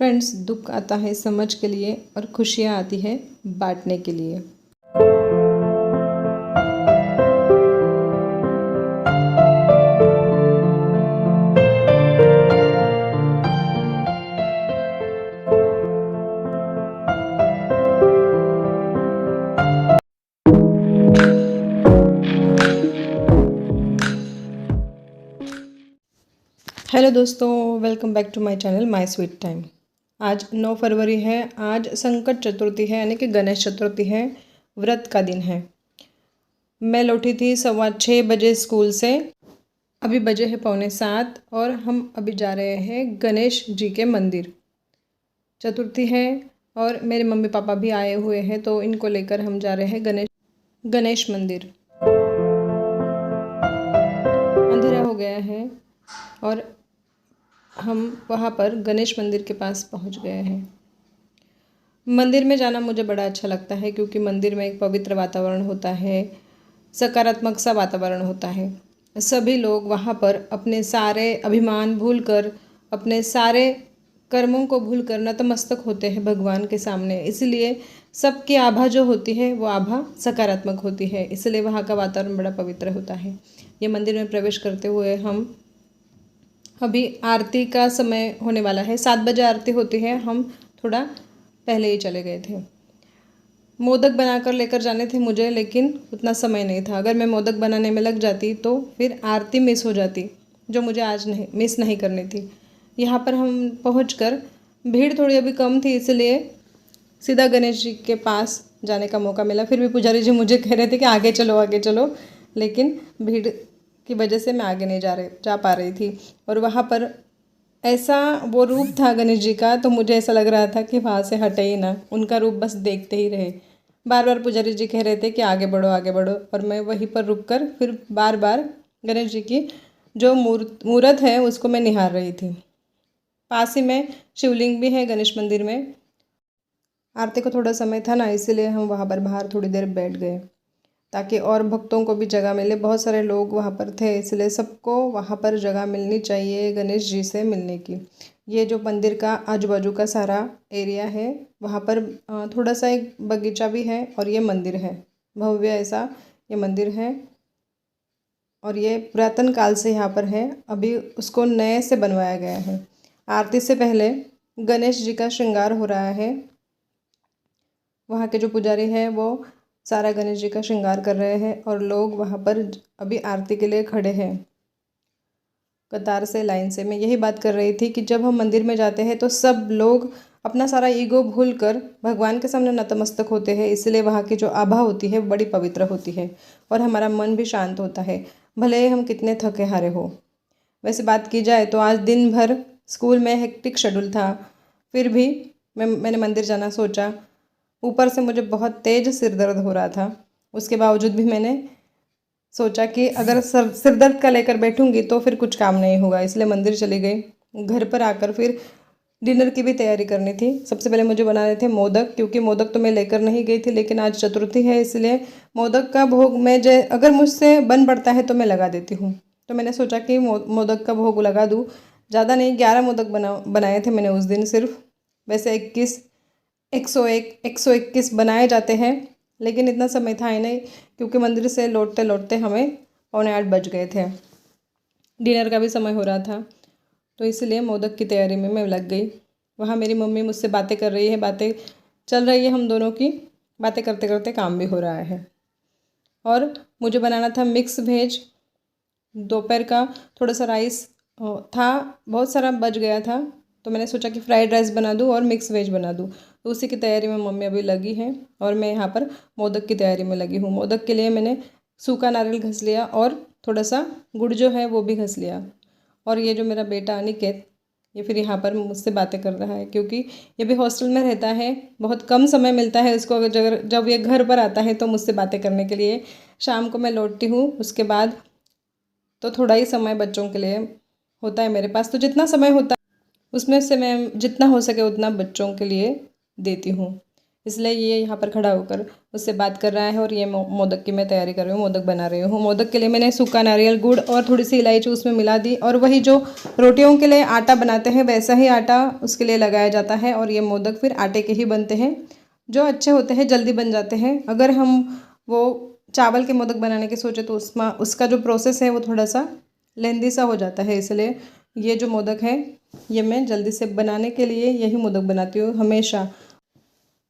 Friends, दुख आता है समझ के लिए और खुशियाँ आती है बांटने के लिए। हेलो दोस्तों, welcome back to my channel my sweet time. आज 9 फरवरी है। आज संकट चतुर्थी है, यानी कि गणेश चतुर्थी है। व्रत का दिन है। मैं लौटी थी 6:15 बजे स्कूल से। अभी बजे हैं 6:45 और हम अभी जा रहे हैं गणेश जी के मंदिर। चतुर्थी है और मेरे मम्मी पापा भी आए हुए हैं, तो इनको लेकर हम जा रहे हैं गणेश मंदिर। अंधेरा हो गया है और हम वहाँ पर गणेश मंदिर के पास पहुँच गए हैं। मंदिर में जाना मुझे बड़ा अच्छा लगता है, क्योंकि मंदिर में एक पवित्र वातावरण होता है, सकारात्मक सा वातावरण होता है। सभी लोग वहाँ पर अपने सारे अभिमान भूलकर, अपने सारे कर्मों को भूलकर नतमस्तक होते हैं भगवान के सामने। इसलिए सबकी आभा जो होती है वो आभा सकारात्मक होती है, इसलिए वहाँ का वातावरण बड़ा पवित्र होता है। ये मंदिर में प्रवेश करते हुए हम अभी आरती का समय होने वाला है। 7 बजे आरती होती है। हम थोड़ा पहले ही चले गए थे। मोदक बनाकर लेकर जाने थे मुझे, लेकिन उतना समय नहीं था। अगर मैं मोदक बनाने में लग जाती तो फिर आरती मिस हो जाती, जो मुझे आज मिस नहीं करनी थी। यहाँ पर हम पहुँचकर भीड़ थोड़ी अभी कम थी, इसलिए सीधा गणेश जी के पास जाने का मौका मिला। फिर भी पुजारी जी मुझे कह रहे थे कि आगे चलो आगे चलो, लेकिन भीड़ की वजह से मैं आगे नहीं जा पा रही थी। और वहाँ पर ऐसा वो रूप था गणेश जी का, तो मुझे ऐसा लग रहा था कि वहाँ से हटे ही ना, उनका रूप बस देखते ही रहे। बार बार पुजारी जी कह रहे थे कि आगे बढ़ो आगे बढ़ो, और मैं वहीं पर रुक कर फिर बार बार गणेश जी की जो मूर्त है उसको मैं निहार रही थी। पास ही में शिवलिंग भी है गणेश मंदिर में। आरती को थोड़ा समय था ना, इसीलिए हम वहाँ पर बाहर थोड़ी देर बैठ गए, ताकि और भक्तों को भी जगह मिले। बहुत सारे लोग वहाँ पर थे, इसलिए सबको वहाँ पर जगह मिलनी चाहिए गणेश जी से मिलने की। ये जो मंदिर का आजू बाजू का सारा एरिया है, वहाँ पर थोड़ा सा एक बगीचा भी है और ये मंदिर है। भव्य ऐसा ये मंदिर है और ये पुरातन काल से यहाँ पर है, अभी उसको नए से बनवाया गया है। आरती से पहले गणेश जी का श्रृंगार हो रहा है। वहाँ के जो पुजारी हैं वो सारा गणेश जी का श्रृंगार कर रहे हैं और लोग वहाँ पर अभी आरती के लिए खड़े हैं कतार से, लाइन से। मैं यही बात कर रही थी कि जब हम मंदिर में जाते हैं तो सब लोग अपना सारा ईगो भूलकर भगवान के सामने नतमस्तक होते हैं, इसलिए वहाँ की जो आभा होती है बड़ी पवित्र होती है और हमारा मन भी शांत होता है, भले ही हम कितने थके हारे हो। वैसे बात की जाए तो आज दिन भर स्कूल में हेक्टिक शेड्यूल था, फिर भी मैंने मंदिर जाना सोचा। ऊपर से मुझे बहुत तेज सिर दर्द हो रहा था, उसके बावजूद भी मैंने सोचा कि अगर सिर दर्द का लेकर बैठूंगी तो फिर कुछ काम नहीं होगा, इसलिए मंदिर चली गई। घर पर आकर फिर डिनर की भी तैयारी करनी थी। सबसे पहले मुझे बनाने थे मोदक, क्योंकि मोदक तो मैं लेकर नहीं गई थी, लेकिन आज चतुर्थी है इसलिए मोदक का भोग मैं अगर मुझसे बन पड़ता है तो मैं लगा देती हूँ। तो मैंने सोचा कि मोदक का भोग लगा दूँ। ज़्यादा नहीं, 11 मोदक बनाए थे मैंने उस दिन सिर्फ। वैसे 121 बनाए जाते हैं, लेकिन इतना समय था ही नहीं, क्योंकि मंदिर से लौटते लौटते हमें 7:45 बज गए थे। डिनर का भी समय हो रहा था, तो इसलिए मोदक की तैयारी में मैं लग गई। वहाँ मेरी मम्मी मुझसे बातें कर रही है, बातें चल रही है हम दोनों की। बातें करते करते काम भी हो रहा है। और मुझे बनाना था मिक्स वेज। दोपहर का थोड़ा सा राइस था, बहुत सारा बच गया था, तो मैंने सोचा कि फ्राइड राइस बना दूँ और मिक्स वेज बना दूँ। तो उसी की तैयारी में मम्मी अभी लगी है और मैं यहाँ पर मोदक की तैयारी में लगी हूँ। मोदक के लिए मैंने सूखा नारियल घस लिया और थोड़ा सा गुड़ जो है वो भी घस लिया। और ये जो मेरा बेटा अनिकेत, ये फिर यहाँ पर मुझसे बातें कर रहा है, क्योंकि ये भी हॉस्टल में रहता है। बहुत कम समय मिलता है इसको, अगर जब ये घर पर आता है तो मुझसे बातें करने के लिए। शाम को मैं लौटती हूँ, उसके बाद तो थोड़ा ही समय बच्चों के लिए होता है मेरे पास, तो जितना समय होता है उसमें से मैं जितना हो सके उतना बच्चों के लिए देती हूँ। इसलिए ये यहाँ पर खड़ा होकर उससे बात कर रहा है और ये मोदक की मैं तैयारी कर रही हूँ, मोदक बना रही हूँ। मोदक के लिए मैंने सूखा नारियल, गुड़ और थोड़ी सी इलायची उसमें मिला दी, और वही जो रोटियों के लिए आटा बनाते हैं वैसा ही आटा उसके लिए लगाया जाता है, और ये मोदक फिर आटे के ही बनते हैं, जो अच्छे होते हैं, जल्दी बन जाते हैं। अगर हम वो चावल के मोदक बनाने की सोचे तो उसमें उसका जो प्रोसेस है वो थोड़ा सा लेंदी सा हो जाता है, इसलिए ये जो मोदक है ये मैं जल्दी से बनाने के लिए यही मोदक बनाती हूँ हमेशा।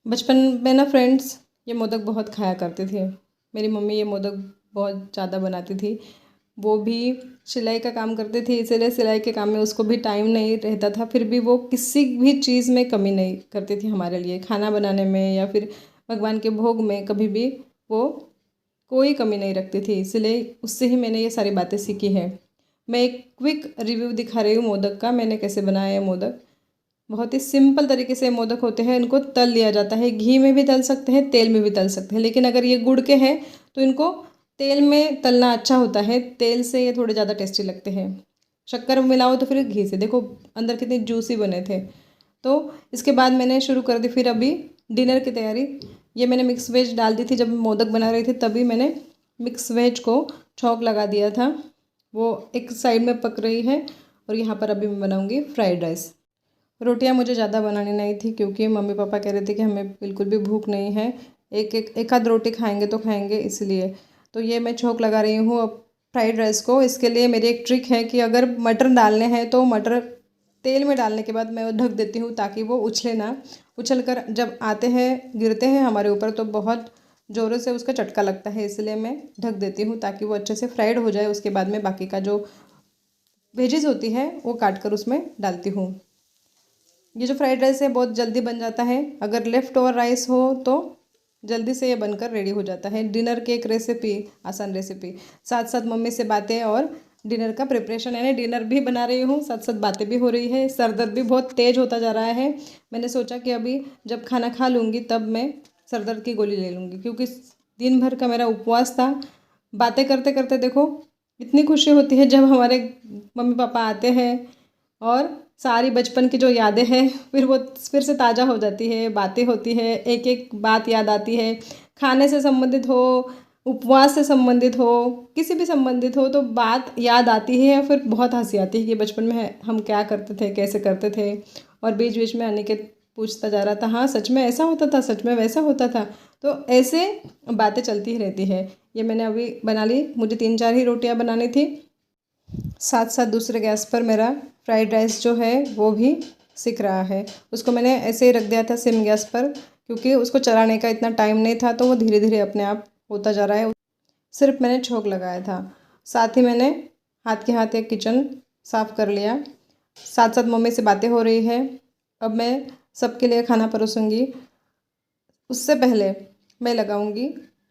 बचपन में ना फ्रेंड्स, ये मोदक बहुत खाया करते थे। मेरी मम्मी ये मोदक बहुत ज़्यादा बनाती थी। वो भी सिलाई का काम करती थी, इसलिए सिलाई के काम में उसको भी टाइम नहीं रहता था, फिर भी वो किसी भी चीज़ में कमी नहीं करती थी हमारे लिए, खाना बनाने में या फिर भगवान के भोग में, कभी भी वो कोई कमी नहीं रखती थी। इसलिए उससे ही मैंने ये सारी बातें सीखी है। मैं एक क्विक रिव्यू दिखा रही हूँ मोदक का, मैंने कैसे बनाया है मोदक। बहुत ही सिंपल तरीके से मोदक होते हैं, इनको तल लिया जाता है, घी में भी तल सकते हैं, तेल में भी तल सकते हैं, लेकिन अगर ये गुड़ के हैं तो इनको तेल में तलना अच्छा होता है, तेल से ये थोड़े ज़्यादा टेस्टी लगते हैं। शक्कर मिलाओ तो फिर घी से, देखो अंदर कितने जूसी बने थे। तो इसके बाद मैंने शुरू कर दी फिर अभी डिनर की तैयारी। ये मैंने मिक्स वेज डाल दी थी जब मोदक बना रही थी, तभी मैंने मिक्स वेज को छौंक लगा दिया था, वो एक साइड में पक रही है। और यहाँ पर अभी मैं बनाऊँगी फ्राइड राइस। रोटियां मुझे ज़्यादा बनानी नहीं थी, क्योंकि मम्मी पापा कह रहे थे कि हमें बिल्कुल भी भूख नहीं है, एक आध रोटी खाएंगे तो खाएंगे, इसलिए। तो ये मैं छौंक लगा रही हूँ अब फ्राइड राइस को। इसके लिए मेरी एक ट्रिक है कि अगर मटर डालने हैं तो मटर तेल में डालने के बाद मैं ढक देती हूँ, ताकि वो उछले ना। उछल कर जब आते हैं, गिरते हैं हमारे ऊपर, तो बहुत ज़ोरों से उसका चटका लगता है, इसलिए मैं ढक देती हूँ ताकि वो अच्छे से फ्राइड हो जाए। उसके बाद में बाकी का जो वेजेस होती है वो काट कर उसमें डालती हूँ। ये जो फ्राइड राइस है बहुत जल्दी बन जाता है, अगर लेफ़्ट ओवर राइस हो तो जल्दी से ये बनकर रेडी हो जाता है। डिनर की एक रेसिपी, आसान रेसिपी, साथ साथ मम्मी से बातें और डिनर का प्रिपरेशन, यानी डिनर भी बना रही हूँ, साथ साथ बातें भी हो रही है। सर दर्द भी बहुत तेज़ होता जा रहा है। मैंने सोचा कि अभी जब खाना खा लूँगी तब मैं सर दर्द की गोली ले लूँगी, क्योंकि दिन भर का मेरा उपवास था। बातें करते करते देखो इतनी खुशी होती है जब हमारे मम्मी पापा आते हैं, और सारी बचपन की जो यादें हैं फिर वो फिर से ताज़ा हो जाती है, बातें होती है, एक एक बात याद आती है, खाने से संबंधित हो, उपवास से संबंधित हो, किसी भी संबंधित हो, तो बात याद आती है, या फिर बहुत हंसी आती है कि बचपन में हम क्या करते थे, कैसे करते थे। और बीच बीच में अनिकेत पूछता जा रहा था, हाँ सच में ऐसा होता था, सच में वैसा होता था। तो ऐसे बातें चलती ही रहती है। ये मैंने अभी बना ली, मुझे 3-4 ही रोटियां बनानी थी। साथ साथ दूसरे गैस पर मेरा फ्राइड राइस जो है वो भी सिक रहा है। उसको मैंने ऐसे ही रख दिया था सिम गैस पर, क्योंकि उसको चलाने का इतना टाइम नहीं था, तो वो धीरे धीरे अपने आप होता जा रहा है। सिर्फ मैंने छोंक लगाया था। साथ ही मैंने हाथ के हाथ एक किचन साफ़ कर लिया। साथ साथ मम्मी से बातें हो रही है। अब मैं सबके लिए खाना परोसूँगी। उससे पहले मैं लगाऊंगी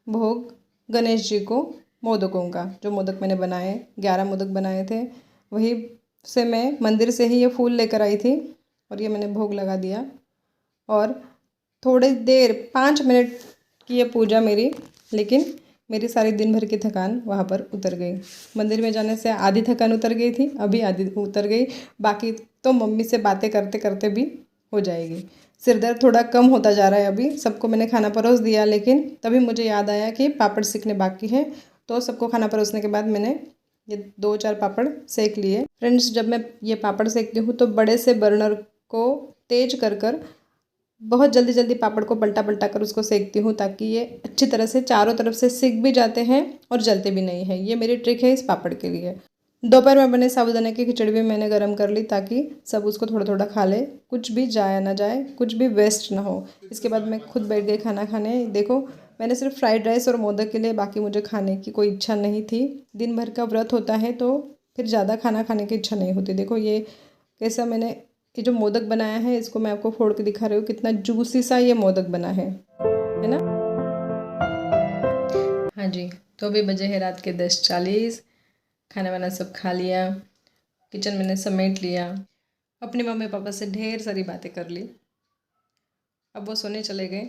भोग गणेश जी को मोदकों का। जो मोदक मैंने बनाए, 11 मोदक बनाए थे, वही से मैं मंदिर से ही ये फूल लेकर आई थी, और ये मैंने भोग लगा दिया। और थोड़ी देर 5 मिनट की ये पूजा मेरी, लेकिन मेरी सारी दिन भर की थकान वहाँ पर उतर गई। मंदिर में जाने से आधी थकान उतर गई थी, अभी आधी उतर गई, बाकी तो मम्मी से बातें करते करते भी हो जाएगी। सिर दर्द थोड़ा कम होता जा रहा है अभी। सबको मैंने खाना परोस दिया, लेकिन तभी मुझे याद आया कि पापड़ सेकने बाकी है, तो सबको खाना परोसने के बाद मैंने ये 2-4 पापड़ सेक लिए। फ्रेंड्स, जब मैं ये पापड़ सेकती हूँ तो बड़े से बर्नर को तेज कर कर बहुत जल्दी जल्दी पापड़ को पलटा पलटा कर उसको सेकती हूँ, ताकि ये अच्छी तरह से चारों तरफ से सिक भी जाते हैं और जलते भी नहीं हैं। ये मेरी ट्रिक है इस पापड़ के लिए। दोपहर में बने साबूदाने की खिचड़ी भी मैंने गर्म कर ली, ताकि सब उसको थोड़ा थोड़ा खा ले, कुछ भी जाया ना जाए, कुछ भी वेस्ट ना हो। इसके बाद मैं खुद बैठ गई खाना खाने। देखो, मैंने सिर्फ फ्राइड राइस और मोदक के लिए, बाकी मुझे खाने की कोई इच्छा नहीं थी। दिन भर का व्रत होता है तो फिर ज़्यादा खाना खाने की इच्छा नहीं होती। देखो ये कैसा मैंने ये जो मोदक बनाया है, इसको मैं आपको फोड़ के दिखा रही हूँ, कितना जूसी सा ये मोदक बना है ना। हाँ जी, तो अभी बजे है रात के 10:40। खाना वाना सब खा लिया, किचन मैंने समेट लिया, अपने मम्मी पापा से ढेर सारी बातें कर ली। अब वो सोने चले गए।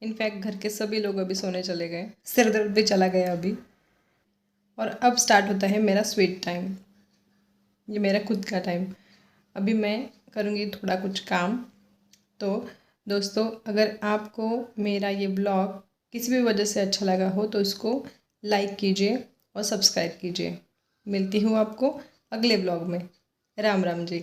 इनफैक्ट घर के सभी लोग अभी सोने चले गए, सिर दर्द भी चला गया अभी। और अब स्टार्ट होता है मेरा स्वीट टाइम, ये मेरा खुद का टाइम। अभी मैं करूँगी थोड़ा कुछ काम। तो दोस्तों, अगर आपको मेरा ये ब्लॉग किसी भी वजह से अच्छा लगा हो तो इसको लाइक कीजिए और सब्सक्राइब कीजिए। मिलती हूँ आपको अगले ब्लॉग में। राम राम जी।